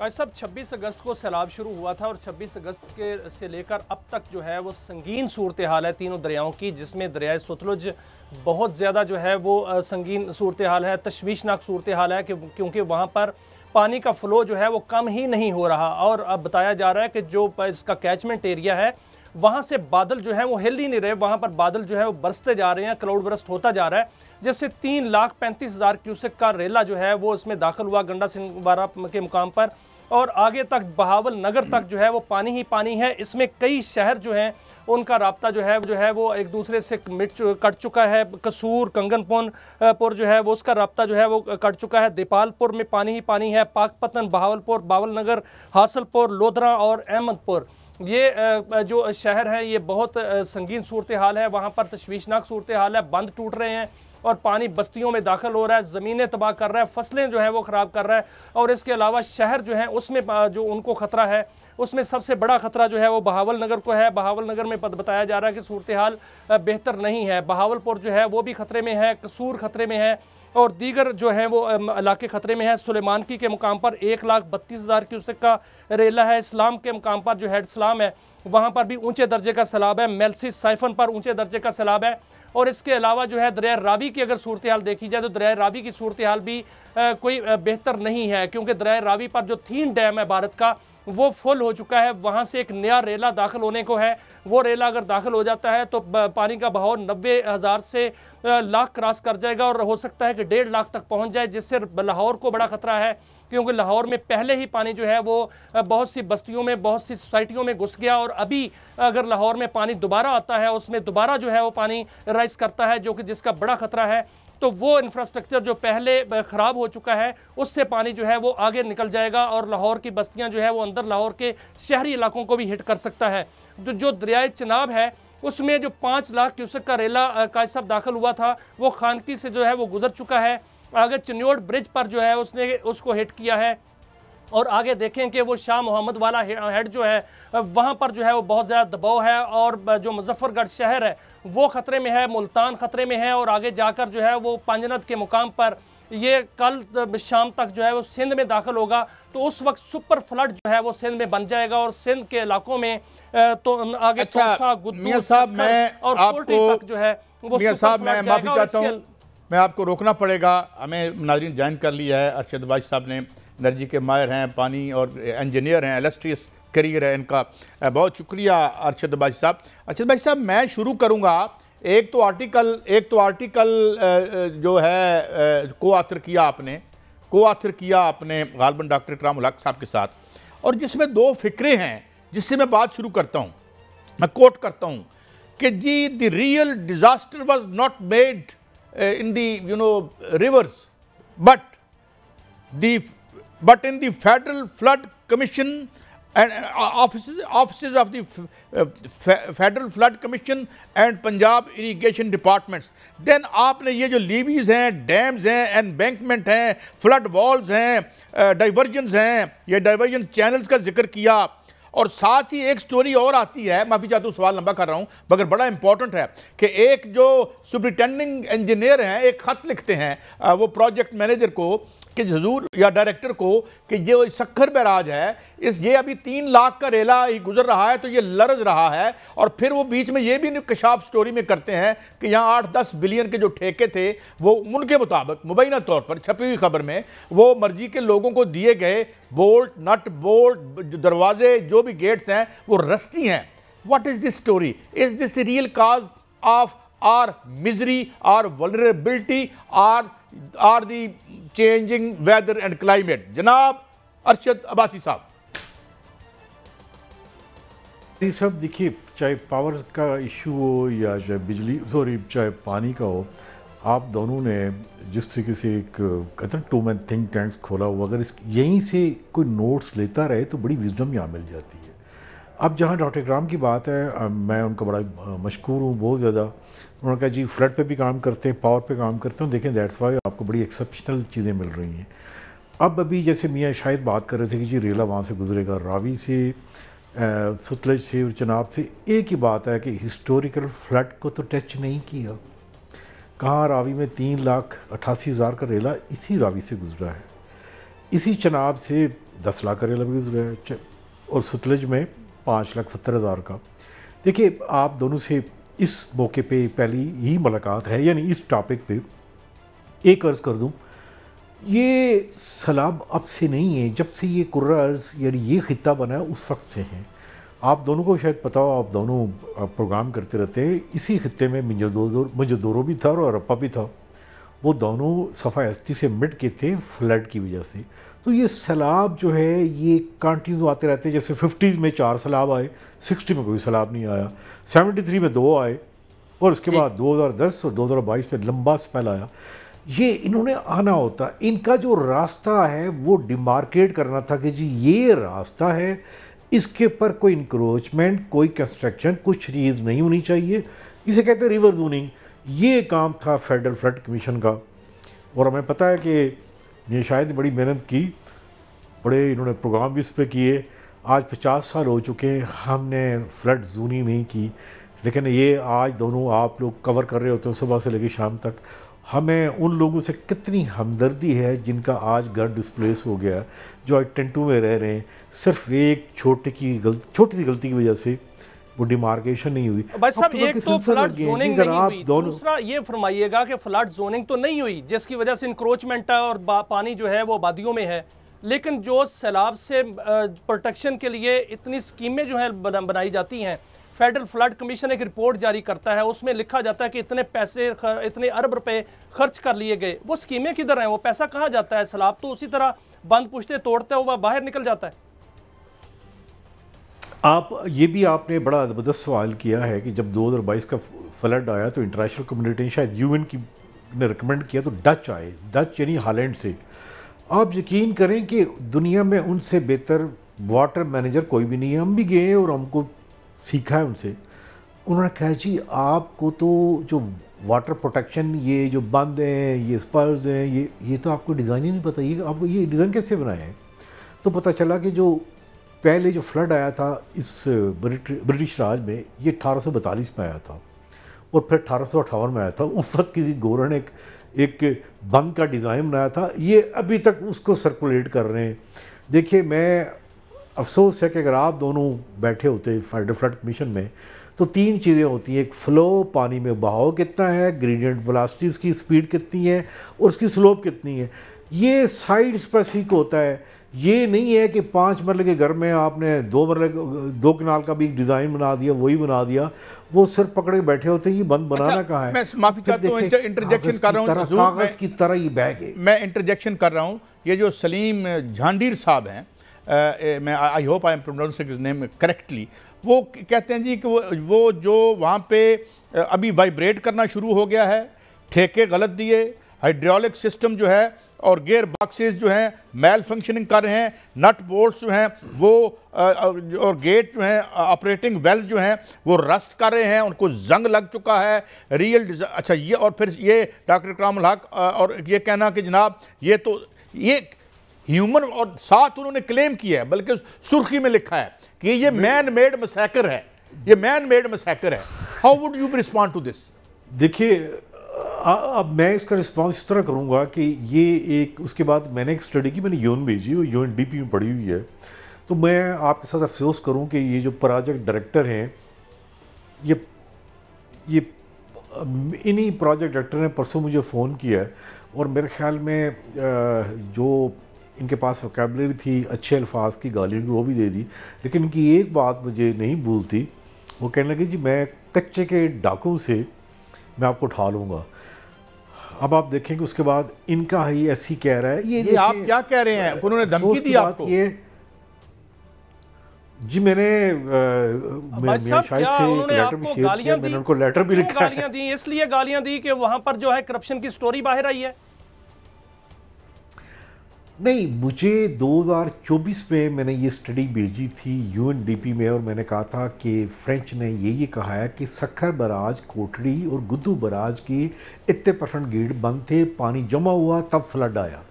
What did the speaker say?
आज सब 26 अगस्त को सैलाब शुरू हुआ था और 26 अगस्त के से लेकर अब तक जो है वो संगीन सूरत हाल है तीनों दरियाओं की, जिसमें दरियाए सतलुज बहुत ज़्यादा जो है वो संगीन सूरत हाल है, तशवीशनाक सूरत हाल है क्योंकि वहाँ पर पानी का फ़्लो जो है वो कम ही नहीं हो रहा। और अब बताया जा रहा है कि जो इसका कैचमेंट एरिया है वहाँ से बादल जो है वो हिल ही नहीं रहे, वहाँ पर बादल जो है वो बरसते जा रहे हैं, क्लाउड बरस्ट होता जा रहा है, जिससे 3,35,000 क्यूसेक का रेला जो है वो इसमें दाखिल हुआ गंडा सिंहवारा के मुकाम पर। और आगे तक बहावल नगर तक जो है वो पानी ही पानी है। इसमें कई शहर जो हैं उनका राब्ता जो है वो एक दूसरे से कट चुका है। कसूर कंगनपुर जो है वो उसका राब्ता जो है वो कट चुका है। दीपालपुर में पानी ही पानी है। पाकपतन, बहावलपुर, बावल नगर, हासलपुर, लोधरा और अहमदपुर, ये जो शहर हैं ये बहुत संगीन सूरत हाल है। वहाँ पर तशवीशनाक सूरत हाल है, बंद टूट रहे हैं और पानी बस्तियों में दाखिल हो रहा है, ज़मीनें तबाह कर रहा है, फसलें जो है वो ख़राब कर रहा है। और इसके अलावा शहर जो है उसमें जो उनको ख़तरा है, उसमें सबसे बड़ा ख़तरा जो है वो बहावल नगर को है। बहावल नगर में बताया जा रहा है कि सूरत हाल बेहतर नहीं है। बहावलपुर जो है वो भी ख़तरे में है, कसूर ख़तरे में है और दीगर जो है वो इलाके ख़तरे में है। सुलेमानकी के मुकाम पर 1,32,000 क्यूसेक का रेला है। इस्लाम के मुकाम पर जो हेड इस्लाम है वहाँ पर भी ऊंचे दर्जे का सैलाब है। मेलसी साइफन पर ऊंचे दर्जे का सैलाब है। और इसके अलावा जो है दरिया रावी की अगर सूरत हाल देखी जाए तो दरिया रावी की सूरत हाल भी कोई बेहतर नहीं है, क्योंकि दरिया रावी पर जो 3 डैम है भारत का वो फुल हो चुका है। वहाँ से एक नया रेला दाखिल होने को है। वो रेला अगर दाखिल हो जाता है तो पानी का बहाव 90,000 से लाख क्रॉस कर जाएगा और हो सकता है कि 1.5 लाख तक पहुँच जाए, जिससे लाहौर को बड़ा खतरा है, क्योंकि लाहौर में पहले ही पानी जो है वो बहुत सी बस्तियों में, बहुत सी सोसाइटियों में घुस गया। और अभी अगर लाहौर में पानी दोबारा आता है, उसमें दोबारा जो है वो पानी राइज करता है, जो कि जिसका बड़ा खतरा है, तो वो इंफ्रास्ट्रक्चर जो पहले ख़राब हो चुका है उससे पानी जो है वो आगे निकल जाएगा और लाहौर की बस्तियां जो है वो अंदर लाहौर के शहरी इलाकों को भी हिट कर सकता है। जो दरियाए चिनाब है उसमें जो 5 लाख क्यूसेक का रेला कायद साहब दाखिल हुआ था वो खानकी से जो है वो गुजर चुका है। आगे चिन्योड़ ब्रिज पर जो है उसने उसको हिट किया है। और आगे देखें कि वो शाह मोहम्मद वाला हेड जो है वहाँ पर जो है वो बहुत ज़्यादा दबाव है और जो मुजफ्फरगढ़ शहर है वो ख़तरे में है, मुल्तान ख़तरे में है। और आगे जाकर जो है वो पांजनद के मुकाम पर ये कल शाम तक जो है वो सिंध में दाखिल होगा, तो उस वक्त सुपर फ्लड जो है वो सिंध में बन जाएगा और सिंध के इलाकों में तो आगे तोसा, गुद्दू और कोर्टी तक जो है वो साहब मैं माफ़ी चाहता हूँ, मैं आपको रोकना पड़ेगा। हमें नाज़रीन ज्वाइन कर लिया है अरशद बाज साहब ने, एनर्जी के माहिर हैं, पानी और इंजीनियर हैं, इलस्ट्रियस करियर है इनका। बहुत शुक्रिया अरशद बाज साहब। अरशद बाज साहब मैं शुरू करूंगा, एक तो आर्टिकल जो है को आथर किया आपने गालबन डॉक्टर इकराम उल हक साहब के साथ, और जिसमें 2 फिक्रे हैं जिससे मैं बात शुरू करता हूँ। मैं कोट करता हूँ कि जी the real disaster was not made in the rivers, but in the Federal Flood Commission and offices of the Federal Flood Commission and Punjab Irrigation Departments. Then आपने ये जो लीवीज हैं, डैम्स हैं, एम्बैंकमेंट हैं, फ्लड वॉल्स हैं, divergence हैं, ये diversion channels का जिक्र किया। और साथ ही एक स्टोरी और आती है, माफ़ी चाहता हूँ सवाल लंबा कर रहा हूँ मगर बड़ा इंपॉर्टेंट है, कि एक जो सुपरिटेंडिंग इंजीनियर हैं एक ख़त लिखते हैं वो प्रोजेक्ट मैनेजर को कि हुजूर या डायरेक्टर को कि जो सक्खर बैराज है ये अभी 3 लाख का रेला ही गुजर रहा है, तो ये लरज रहा है। और फिर वो बीच में ये भी इंकशाफ स्टोरी में करते हैं कि यहाँ 8-10 बिलियन के जो ठेके थे वो उनके मुताबिक मुबैना तौर पर छपी हुई खबर में वो मर्जी के लोगों को दिए गए बोल्ट, नट बोल्ट, दरवाजे, जो भी गेट्स हैं वो रस्ती हैं। What is this story? Is this the real cause of our misery, our vulnerability, or the changing weather and climate? जनाब अरशद अब्बासी साहब। ये सब देखिए, चाहे पावर का इशू हो या चाहे पानी का हो, आप दोनों ने जिस तरीके से एक कहते हैं 2 मैन थिंक टैंक्स खोला हुआ, अगर यहीं से कोई नोट्स लेता रहे तो बड़ी विजडम यहाँ मिल जाती है। अब जहाँ डॉक्टर इकराम की बात है, मैं उनका बड़ा मशकूर हूँ बहुत ज़्यादा। उन्होंने कहा जी फ्लड पे भी काम करते हैं, पावर पे काम करते हैं, देखें दैट्स वाई आपको बड़ी एक्सेप्शनल चीज़ें मिल रही हैं। अब अभी जैसे मियाँ शायद बात कर रहे थे कि जी रेला वहाँ से गुजरेगा, रावी से, सतलज से और चिनाब से, एक ही बात है कि हिस्टोरिकल फ्लड को तो टच नहीं किया। कहाँ रावी में 3,88,000 का रेला इसी रावी से गुजरा है, इसी चिनाब से 10 लाख का रेलवे गुजरा है, और सतलुज में 5,70,000 का। देखिए, आप दोनों से इस मौके पे पहली ही मुलाकात है, यानी इस टॉपिक पे एक अर्ज कर दूं, ये सैलाब अब से नहीं है, जब से ये कुर्रा अर्ज यानी ये खित्ता बना है उस वक्त से हैं। आप दोनों को शायद पता हो, आप दोनों प्रोग्राम करते रहते हैं इसी खित्ते में। मुंजदोरो भी था और रप्पा भी था, वो दोनों सफ़ा हस्ती से मिट के थे फ्लड की वजह से। तो ये सैलाब जो है ये कंटिन्यू आते रहते हैं। जैसे 50s में 4 सैलाब आए, 60 में कोई सैलाब नहीं आया, 73 में 2 आए, और उसके बाद 2010 और 2022 में लंबा स्पेल आया। ये इन्होंने आना होता, इनका जो रास्ता है वो डिमार्केट करना था कि जी ये रास्ता है, इसके ऊपर कोई इंक्रोचमेंट, कोई कंस्ट्रक्शन, कुछ चीज़ नहीं होनी चाहिए। इसे कहते हैं रिवर जोनिंग। ये काम था फेडरल फ्लड कमीशन का, और हमें पता है कि ये शायद बड़ी मेहनत की, बड़े इन्होंने प्रोग्राम भी इस पर किए। आज 50 साल हो चुके हैं, हमने फ्लड जोनिंग नहीं की, लेकिन ये आज दोनों आप लोग कवर कर रहे होते हो सुबह से लेकर शाम तक। हमें उन लोगों से कितनी हमदर्दी है जिनका आज घर डिस्प्लेस हो गया, जो आज टेंटों में रह रहे हैं, सिर्फ एक छोटी सी गलती की वजह से वो डिमार्केशन नहीं हुई। भाई साहब, एक तो फ्लड जोनिंग नहीं हुई, दूसरा ये फरमाइएगा कि फ्लड जोनिंग तो नहीं हुई जिसकी वजह से इंक्रोचमेंट है और पानी जो है वो आबादियों में है, लेकिन जो सैलाब से प्रोटेक्शन के लिए इतनी स्कीमें जो है बनाई जाती हैं, फेडरल फ्लड कमीशन एक रिपोर्ट जारी करता है, उसमें लिखा जाता है कि इतने पैसे, इतने अरब रुपए खर्च कर लिए गए। वो स्कीमें किधर हैं? वो पैसा कहाँ जाता है? सैलाब तो उसी तरह बंद पुश्ते तोड़ते हुआ बाहर निकल जाता है। आप ये भी आपने बड़ा ज़बरदस्त सवाल किया है कि जब 2022 का फ्लड आया तो इंटरनेशनल कम्युनिटी ने, शायद यूएन की ने रिकमेंड किया, तो डच आए, डच यानी हॉलैंड से। आप यकीन करें कि दुनिया में उनसे बेहतर वाटर मैनेजर कोई भी नहीं है। हम भी गए और हमको सीखा है उनसे। उन्होंने कहा जी आपको तो जो वाटर प्रोटेक्शन, ये जो बंद हैं, ये स्पर्स हैं, ये तो आपको डिज़ाइन ही नहीं पता, ये आपको ये डिज़ाइन कैसे बनाए हैं। तो पता चला कि जो पहले जो फ्लड आया था इस ब्रिटिश राज में, ये 1842 में आया था, और फिर 1858 में आया था। उस वक्त किसी गोरा ने एक बंद का डिज़ाइन बनाया था, ये अभी तक उसको सर्कुलेट कर रहे हैं। देखिए, मैं अफसोस है कि अगर आप दोनों बैठे होते फेडरल फ्लड कमीशन में, तो 3 चीज़ें होती हैं। एक फ्लो, पानी में बहाव कितना है, ग्रेडियंट वेलोसिटी उसकी स्पीड कितनी है, और उसकी स्लोप कितनी है। ये साइड स्पेसिफिक होता है। ये नहीं है कि 5 मरले के घर में आपने 2 कनाल का भी डिज़ाइन बना दिया, वही बना दिया, वो सिर्फ पकड़े के बैठे होते हैं। ये बंद बनाना कहाँ है? मैं माफी चाहता हूँ, इंटरजेक्शन कर रहा हूँ, कागज की तरह ये बैग है। मैं इंटरजेक्शन कर रहा हूँ। ये जो सलीम झांडीर साहब हैं, मैं I hope I am pronouncing his name correctly, वो कहते हैं जी कि वो जो वहाँ पे अभी वाइब्रेट करना शुरू हो गया है, ठेके गलत दिए, हाइड्रोलिक सिस्टम जो है और गियर बॉक्सेस जो हैं मैल फंक्शनिंग कर रहे हैं, नट बोल्ट्स जो हैं वो और गेट जो हैं, ऑपरेटिंग वेल जो हैं वो रस्ट कर रहे हैं, उनको जंग लग चुका है। अच्छा, ये और फिर ये डॉक्टर इकरामुल हक और ये कहना कि जनाब ये ह्यूमन, और साथ उन्होंने क्लेम किया है, बल्कि सुर्खी में लिखा है कि ये मैन मेड मैसेकर है, ये मैन मेड मैसेकर है। How would you respond to this? देखिए, अब मैं इसका रिस्पॉन्स इस तरह करूंगा कि ये एक, उसके बाद मैंने एक स्टडी की, मैंने यूएन भेजी, वो यूएनडीपी में पढ़ी हुई है। तो मैं आपके साथ अफसोस करूं कि ये जो प्रोजेक्ट डायरेक्टर हैं, ये इन्हीं प्रोजेक्ट डायरेक्टर ने परसों मुझे फ़ोन किया है, और मेरे ख्याल में जो इनके पास वोकैबुलरी थी अच्छे अल्फाज की, गालियों की, वो भी दे दी। लेकिन इनकी एक बात मुझे नहीं भूलती, वो कहने लगी जी मैं कच्चे के डाकू से मैं आपको उठा लूँगा। अब आप देखेंगे उसके बाद इनका ही ऐसी कह रहा है। ये आप क्या कह रहे हैं? उन्होंने धमकी दी आपको? ये जी मैंने शायद से लेटर भी शेयर किया, मैंने उनको लेटर भी लिखा है। गालियां दी इसलिए गालियां दी कि वहां पर जो है करप्शन की स्टोरी बाहर आई है। नहीं, मुझे 2024 में मैंने ये स्टडी भेजी थी यूएनडीपी में, और मैंने कहा था कि फ्रेंच ने ये कहा है कि सखर बराज, कोटड़ी और गुद्दू बराज के इतने % गेट बंद थे, पानी जमा हुआ, तब फ्लड आया।